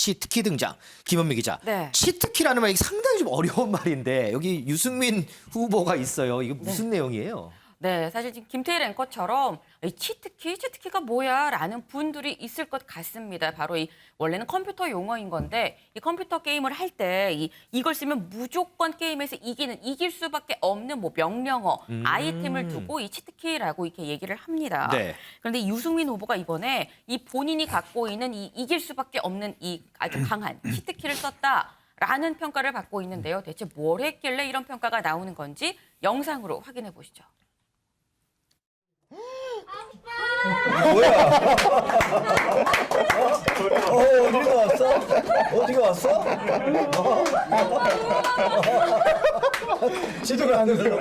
치트키 등장. 김현미 기자. 네. 치트키라는 말이 상당히 좀 어려운 말인데 여기 유승민 후보가 있어요. 이거 무슨 내용이에요? 네, 사실 지금 김태일 앵커처럼 이 치트키가 뭐야? 라는 분들이 있을 것 같습니다. 바로 원래는 컴퓨터 용어인 건데 이 컴퓨터 게임을 할 때 이걸 쓰면 무조건 게임에서 이길 수밖에 없는 뭐 명령어, 아이템을 두고 이 치트키라고 이렇게 얘기를 합니다. 네. 그런데 유승민 후보가 이번에 이 본인이 갖고 있는 이길 수밖에 없는 이 아주 강한 치트키를 썼다라는 평가를 받고 있는데요. 대체 뭘 했길래 이런 평가가 나오는 건지 영상으로 확인해 보시죠. 뭐야? 어디가 왔어? 어디가 왔어? 집에 앉으세요.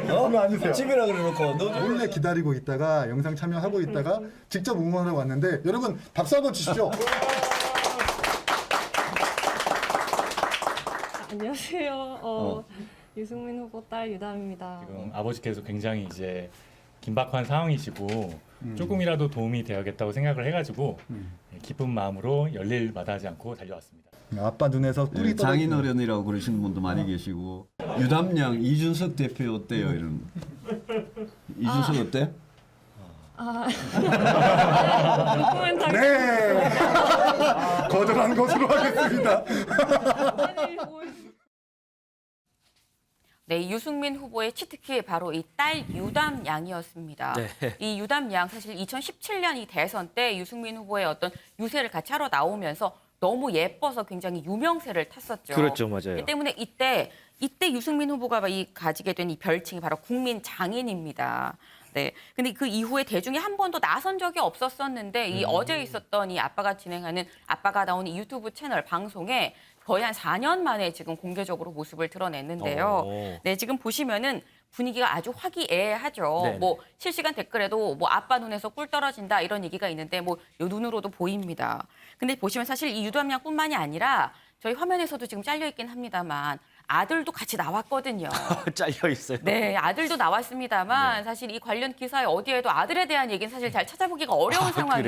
일로 앉으세요. 집이라 그래놓고 너 몰래 기다리고 있다가 영상 참여하고 있다가 직접 응원하러 왔는데 여러분 박수 한번 주시죠. 안녕하세요. 유승민 후보 딸 유담입니다. 지금 아버지께서 굉장히 이제 긴박한 상황이시고 조금이라도 도움이 되어야겠다고 생각을 해가지고 기쁜 마음으로 열일 마다하지 않고 달려왔습니다. 아빠 눈에서 꿀이 떨어지는 장인어른이라고 그러시는 분도 많이 계시고 유담양 이준석 대표 어때요? 이런 이준석 어때? 도쿠멘터리. 네. 거절한 것으로 하겠습니다. 네, 유승민 후보의 치트키 바로 이 딸 유담 양이었습니다. 네. 이 유담 양 사실 2017년 이 대선 때 유승민 후보의 어떤 유세를 같이 하러 나오면서 너무 예뻐서 굉장히 유명세를 탔었죠. 그렇죠, 맞아요. 이 때문에 이때 유승민 후보가 가지게 된 이 별칭이 바로 국민 장인입니다. 네. 근데 그 이후에 대중에 한 번도 나선 적이 없었었는데 이 어제 있었던 이 아빠가 진행하는 아빠가 나오는 이 유튜브 채널 방송에 거의 한 4년 만에 지금 공개적으로 모습을 드러냈는데요. 네, 지금 보시면은 분위기가 아주 화기애애하죠. 네네. 뭐 실시간 댓글에도 뭐 아빠 눈에서 꿀 떨어진다 이런 얘기가 있는데 뭐 요 눈으로도 보입니다. 근데 보시면 사실 이 유담양뿐만이 아니라 저희 화면에서도 지금 잘려 있긴 합니다만 아들도 같이 나왔거든요. 잘려 있어요. 네, 아들도 나왔습니다만 네. 사실 이 관련 기사에 어디에도 아들에 대한 얘기는 사실 잘 찾아보기가 어려운 상황이에요.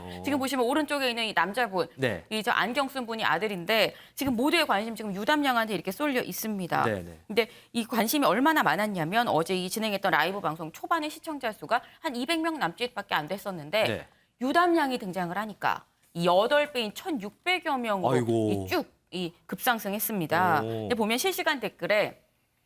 그래요? 지금 보시면 오른쪽에 있는 이 남자분, 네. 이 저 안경 쓴 분이 아들인데 지금 모두의 관심 지금 유담양한테 이렇게 쏠려 있습니다. 네, 네. 근데 이 관심이 얼마나 많았냐면 어제 이 진행했던 라이브 방송 초반에 시청자 수가 한 200명 남짓밖에 안 됐었는데 네. 유담양이 등장을 하니까 이 8배인 1,600여 명으로 아이고. 이 급상승했습니다. 오. 근데 보면 실시간 댓글에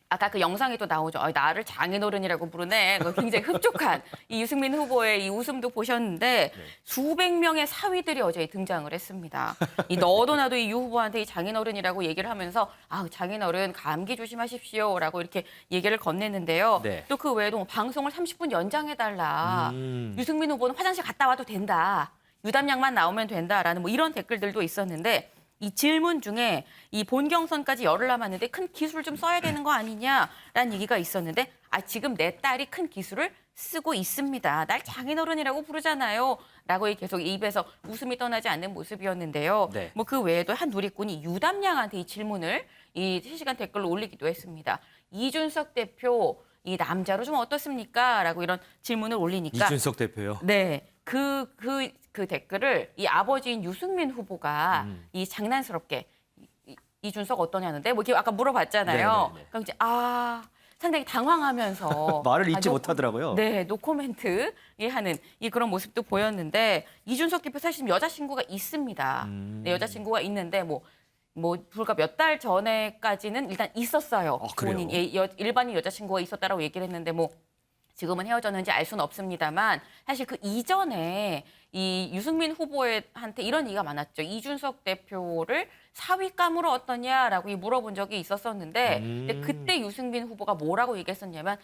아까 그 영상에도 나오죠. 나를 장인어른이라고 부르네. 굉장히 흡족한 이 유승민 후보의 이 웃음도 보셨는데 수백 명의 사위들이 어제 등장을 했습니다. 이 너도 나도 이 유 후보한테 이 장인어른이라고 얘기를 하면서 장인어른 감기 조심하십시오라고 이렇게 얘기를 건넸는데요. 네. 또 그 외에도 방송을 30분 연장해달라. 유승민 후보는 화장실 갔다 와도 된다. 유담양만 나오면 된다라는 뭐 이런 댓글들도 있었는데 이 질문 중에 이 본경선까지 열흘 남았는데 큰 기술을 좀 써야 되는 거 아니냐라는 얘기가 있었는데 지금 내 딸이 큰 기술을 쓰고 있습니다. 날 장인어른이라고 부르잖아요. 라고 계속 입에서 웃음이 떠나지 않는 모습이었는데요. 네. 뭐 그 외에도 한 누리꾼이 유담양한테 이 질문을 이 실시간 댓글로 올리기도 했습니다. 이준석 대표 이 남자로 좀 어떻습니까? 라고 이런 질문을 올리니까 이준석 대표요. 네. 그 댓글을 이 아버지인 유승민 후보가 이 장난스럽게 이준석 어떠냐는데 뭐 이렇게 아까 물어봤잖아요. 네네네. 그러니까 이제 상당히 당황하면서 말을 잊지 못하더라고요. 네, 노코멘트 하는 그런 모습도 보였는데 이준석 대표 사실 지금 여자친구가 있습니다. 네, 여자친구가 있는데 뭐 불과 몇 달 전에까지는 일단 있었어요. 그래요? 본인 일반인 여자친구가 있었다라고 얘기를 했는데 뭐 지금은 헤어졌는지 알 수는 없습니다만 사실 그 이전에 이 유승민 후보한테 이런 얘기가 많았죠. 이준석 대표를 사위감으로 어떠냐라고 물어본 적이 있었었는데 근데 그때 유승민 후보가 뭐라고 얘기했었냐면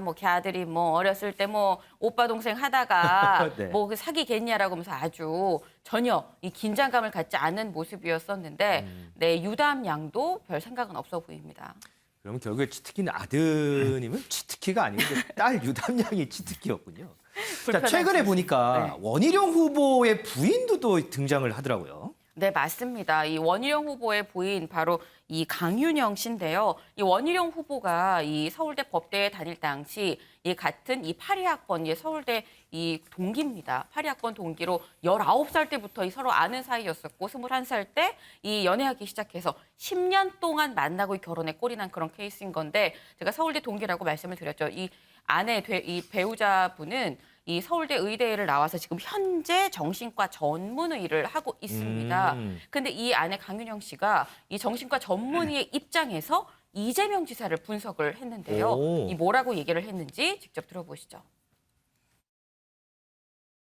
뭐 걔아들이 뭐 어렸을 때 뭐 오빠 동생 하다가 네. 뭐 사귀겠냐라고 하면서 아주 전혀 이 긴장감을 갖지 않은 모습이었었는데 네, 유담 양도 별 생각은 없어 보입니다. 그럼 결국에 치트키는 아드님은 치트키가 아니고 딸 유담양이 치트키였군요. 자, 최근에 보니까 네. 원희룡 후보의 부인도 또 등장을 하더라고요. 네, 맞습니다. 이 원희룡 후보의 부인 바로 이 강윤영 씨인데요. 이 원희룡 후보가 이 서울대 법대에 다닐 당시 이 같은 이 82학번 서울대 이 동기입니다. 82학번 동기로 19살 때부터 이 서로 아는 사이였었고 21살 때 이 연애하기 시작해서 10년 동안 만나고 결혼에 꼴이 난 그런 케이스인 건데 제가 서울대 동기라고 말씀을 드렸죠. 이 아내 이 배우자분은 이 서울대 의대를 나와서 지금 현재 정신과 전문의를 하고 있습니다. 근데 이 아내 강윤영 씨가 이 정신과 전문의의 입장에서 이재명 지사를 분석을 했는데요. 오. 이 뭐라고 얘기를 했는지 직접 들어보시죠.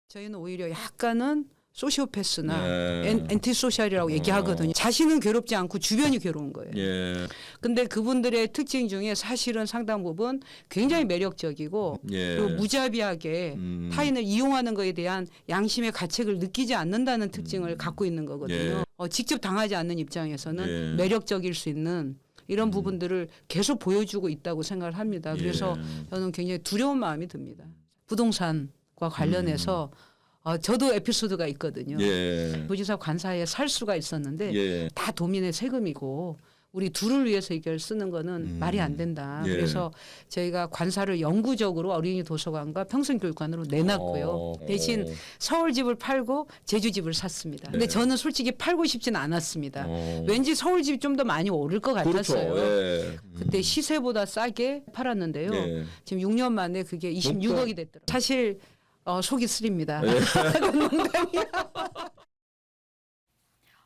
저희는 오히려 약간은 소시오패스나 네. 엔티소셜이라고 얘기하거든요. 자신은 괴롭지 않고 주변이 괴로운 거예요. 예. 근데 그분들의 특징 중에 사실은 상당 부분 굉장히 매력적이고 예. 그리고 무자비하게 타인을 이용하는 것에 대한 양심의 가책을 느끼지 않는다는 특징을 갖고 있는 거거든요. 예. 직접 당하지 않는 입장에서는 예. 매력적일 수 있는 이런 부분들을 계속 보여주고 있다고 생각을 합니다. 그래서 예. 저는 굉장히 두려운 마음이 듭니다. 부동산과 관련해서 저도 에피소드가 있거든요. 예. 부지사 관사에 살 수가 있었는데 예. 다 도민의 세금이고 우리 둘을 위해서 이걸 쓰는 거는 말이 안 된다. 예. 그래서 저희가 관사를 영구적으로 어린이 도서관과 평생교육관으로 내놨고요. 대신 서울 집을 팔고 제주 집을 샀습니다. 근데 네. 저는 솔직히 팔고 싶지는 않았습니다. 어. 왠지 서울 집이 좀 더 많이 오를 것 같았어요. 그렇죠. 예. 그때 시세보다 싸게 팔았는데요. 예. 지금 6년 만에 그게 26억이 됐더라고요. 사실 속이 쓰립니다. 예.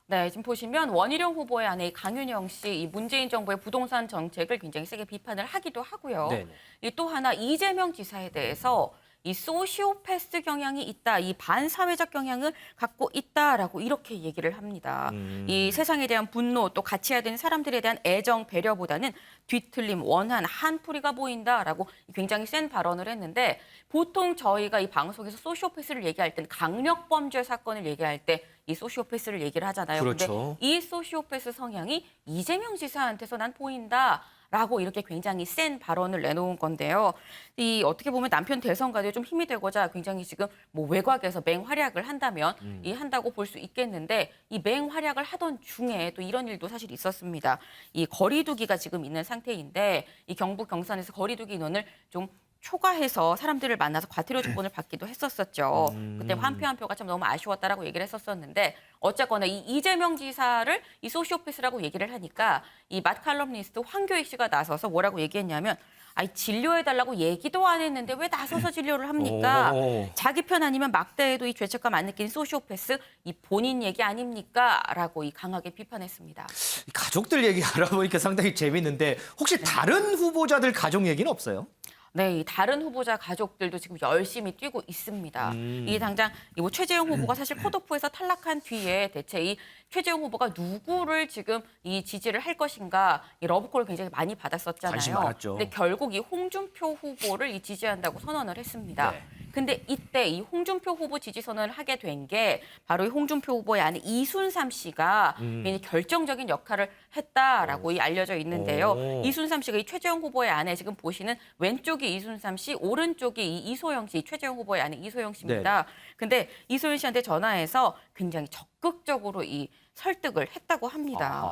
네, 지금 보시면 원희룡 후보의 아내 강윤영 씨, 이 문재인 정부의 부동산 정책을 굉장히 세게 비판을 하기도 하고요. 네네. 이 또 하나 이재명 지사에 대해서 이 소시오패스 경향이 있다, 이 반사회적 경향을 갖고 있다라고 이렇게 얘기를 합니다. 이 세상에 대한 분노 또 같이 해야 되는 사람들에 대한 애정 배려보다는 뒤틀림, 원한, 한풀이가 보인다라고 굉장히 센 발언을 했는데 보통 저희가 이 방송에서 소시오패스를 얘기할 때는 강력범죄 사건을 얘기할 때 이 소시오패스를 얘기를 하잖아요. 그렇죠. 근데 이 소시오패스 성향이 이재명 지사한테서 난 보인다. 라고 이렇게 굉장히 센 발언을 내놓은 건데요. 이 어떻게 보면 남편 대선과도 좀 힘이 되고자 굉장히 지금 뭐 외곽에서 맹활약을 한다면 이 한다고 볼 수 있겠는데 이 맹활약을 하던 중에 또 이런 일도 사실 있었습니다. 이 거리두기가 지금 있는 상태인데 이 경북 경산에서 거리두기 인원을 좀 초과해서 사람들을 만나서 과태료 조건을 받기도 했었었죠. 그때 한 표 한 표가 참 너무 아쉬웠다라고 얘기를 했었었는데 어쨌거나 이 이재명 지사를 이 소시오패스라고 얘기를 하니까 이 맛칼럼니스트 황교익 씨가 나서서 뭐라고 얘기했냐면 아이 진료해달라고 얘기도 안 했는데 왜 나서서 진료를 합니까? 오. 자기 편 아니면 막대해도 이 죄책감 안 느끼는 소시오패스 이 본인 얘기 아닙니까? 라고 이 강하게 비판했습니다. 이 가족들 얘기 알아보니까 상당히 재밌는데 혹시 다른 후보자들 가족 얘기는 없어요? 네, 이 다른 후보자 가족들도 지금 열심히 뛰고 있습니다. 이게 당장 뭐 최재형 후보가 사실 컷오프에서 탈락한 뒤에 대체 이 최재형 후보가 누구를 지금 이 지지를 할 것인가 이 러브콜을 굉장히 많이 관심 받았었잖아요. 많았죠. 근데 결국 이 홍준표 후보를 이 지지한다고 선언을 했습니다. 네. 근데 이때 이 홍준표 후보 지지 선언을 하게 된 게 바로 이 홍준표 후보의 아내 이순삼 씨가 굉장히 결정적인 역할을 했다라고 이 알려져 있는데요. 오. 이순삼 씨가 이 최재형 후보의 아내 지금 보시는 왼쪽이 이순삼 씨, 오른쪽이 이 이소영 씨, 최재형 후보의 아내 이소영 씨입니다. 근데 이소영 씨한테 전화해서 굉장히 적극적으로 이 설득을 했다고 합니다.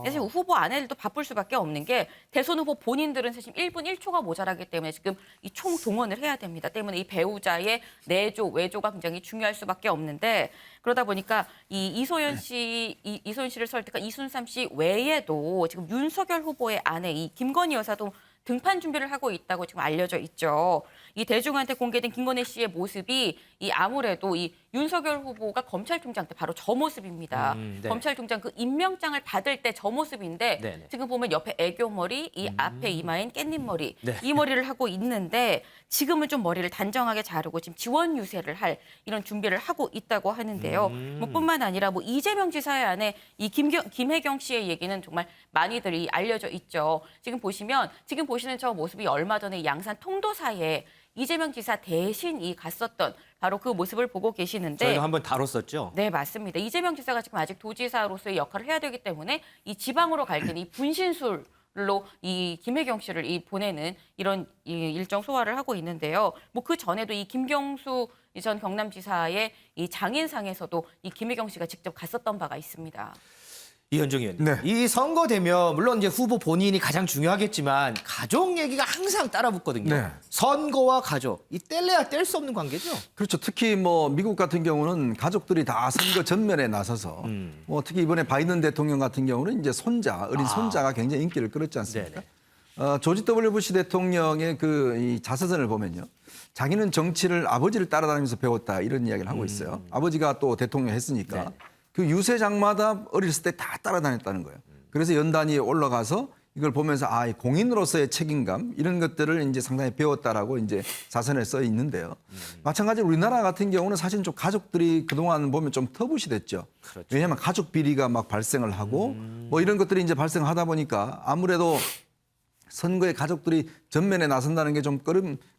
사실 후보 아내들도 바쁠 수밖에 없는 게 대선 후보 본인들은 사실 1분 1초가 모자라기 때문에 지금 이 총동원을 해야 됩니다. 때문에 이 배우자의 내조, 외조가 굉장히 중요할 수밖에 없는데 그러다 보니까 이 이소연 씨를 설득한 이순삼 씨 외에도 지금 윤석열 후보의 아내 이 김건희 여사도 등판 준비를 하고 있다고 지금 알려져 있죠. 이 대중한테 공개된 김건희 씨의 모습이 이 아무래도 이 윤석열 후보가 검찰총장 때 바로 저 모습입니다. 네. 검찰총장 그 임명장을 받을 때 저 모습인데 네네. 지금 보면 옆에 애교머리, 이 앞에 이마엔 깻잎머리 네. 이 머리를 하고 있는데 지금은 좀 머리를 단정하게 자르고 지금 지원 유세를 할 이런 준비를 하고 있다고 하는데요. 뭐 뿐만 아니라 뭐 이재명 지사의 아내 이 김혜경 씨의 얘기는 정말 많이들이 알려져 있죠. 지금 보시는 저 모습이 얼마 전에 양산 통도사에 이재명 지사 대신 갔었던 바로 그 모습을 보고 계시는데 저희가 한번 다뤘었죠. 네, 맞습니다. 이재명 지사가 지금 아직 도지사로서의 역할을 해야 되기 때문에 이 지방으로 갈 때는 이 분신술로 이 김혜경 씨를 보내는 이런 일정 소화를 하고 있는데요. 뭐 그 전에도 이 김경수 이 전 경남지사의 이 장인상에서도 이 김혜경 씨가 직접 갔었던 바가 있습니다. 이현정 의원님. 네. 이 선거 되면 물론 이제 후보 본인이 가장 중요하겠지만 가족 얘기가 항상 따라붙거든요. 네. 선거와 가족. 이 뗄래야 뗄 수 없는 관계죠. 그렇죠. 특히 뭐 미국 같은 경우는 가족들이 다 선거 전면에 나서서 뭐 특히 이번에 바이든 대통령 같은 경우는 이제 어린 손자가 굉장히 인기를 끌었지 않습니까? 조지 W. 부시 대통령의 이 자서전을 보면요. 자기는 정치를 아버지를 따라다니면서 배웠다 이런 이야기를 하고 있어요. 아버지가 또 대통령 했으니까. 네네. 그 유세장마다 어렸을 때 다 따라다녔다는 거예요. 그래서 연단위에 올라가서 이걸 보면서 이 공인으로서의 책임감 이런 것들을 이제 상당히 배웠다라고 이제 자선에 써 있는데요. 마찬가지로 우리나라 같은 경우는 사실 좀 가족들이 그동안 보면 좀 터부시됐죠. 그렇죠. 왜냐하면 가족 비리가 막 발생을 하고 뭐 이런 것들이 이제 발생하다 보니까 아무래도 선거에 가족들이 전면에 나선다는 게 좀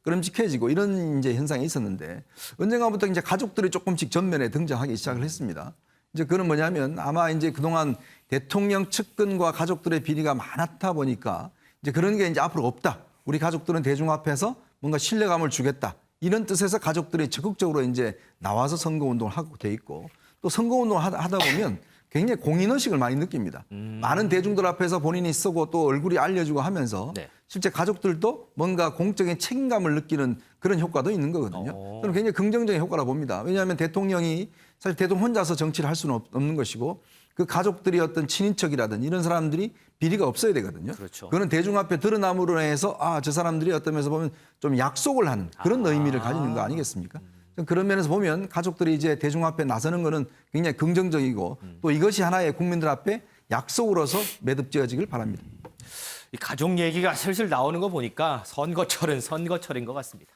꺼름직해지고 이런 이제 현상이 있었는데 언젠가부터 이제 가족들이 조금씩 전면에 등장하기 시작을 했습니다. 이제 그건 뭐냐면 아마 이제 그동안 대통령 측근과 가족들의 비리가 많았다 보니까 이제 그런 게 이제 앞으로 없다. 우리 가족들은 대중 앞에서 뭔가 신뢰감을 주겠다. 이런 뜻에서 가족들이 적극적으로 이제 나와서 선거 운동을 하고 돼 있고 또 선거 운동을 하다 보면 굉장히 공인의식을 많이 느낍니다. 많은 대중들 앞에서 본인이 쓰고 또 얼굴이 알려주고 하면서 네. 실제 가족들도 뭔가 공적인 책임감을 느끼는 그런 효과도 있는 거거든요. 저는 굉장히 긍정적인 효과라 봅니다. 왜냐하면 대통령이 사실 대통령 혼자서 정치를 할 수는 없는 것이고 그 가족들이 어떤 친인척이라든 이런 사람들이 비리가 없어야 되거든요. 그렇죠. 그거는 대중 앞에 드러남으로 해서 저 사람들이 어떤 면에서 보면 좀 약속을 하는 그런 의미를 가지는 거 아니겠습니까? 그런 면에서 보면 가족들이 이제 대중 앞에 나서는 거는 굉장히 긍정적이고 또 이것이 하나의 국민들 앞에 약속으로서 매듭지어지길 바랍니다. 이 가족 얘기가 슬슬 나오는 거 보니까 선거철은 선거철인 것 같습니다.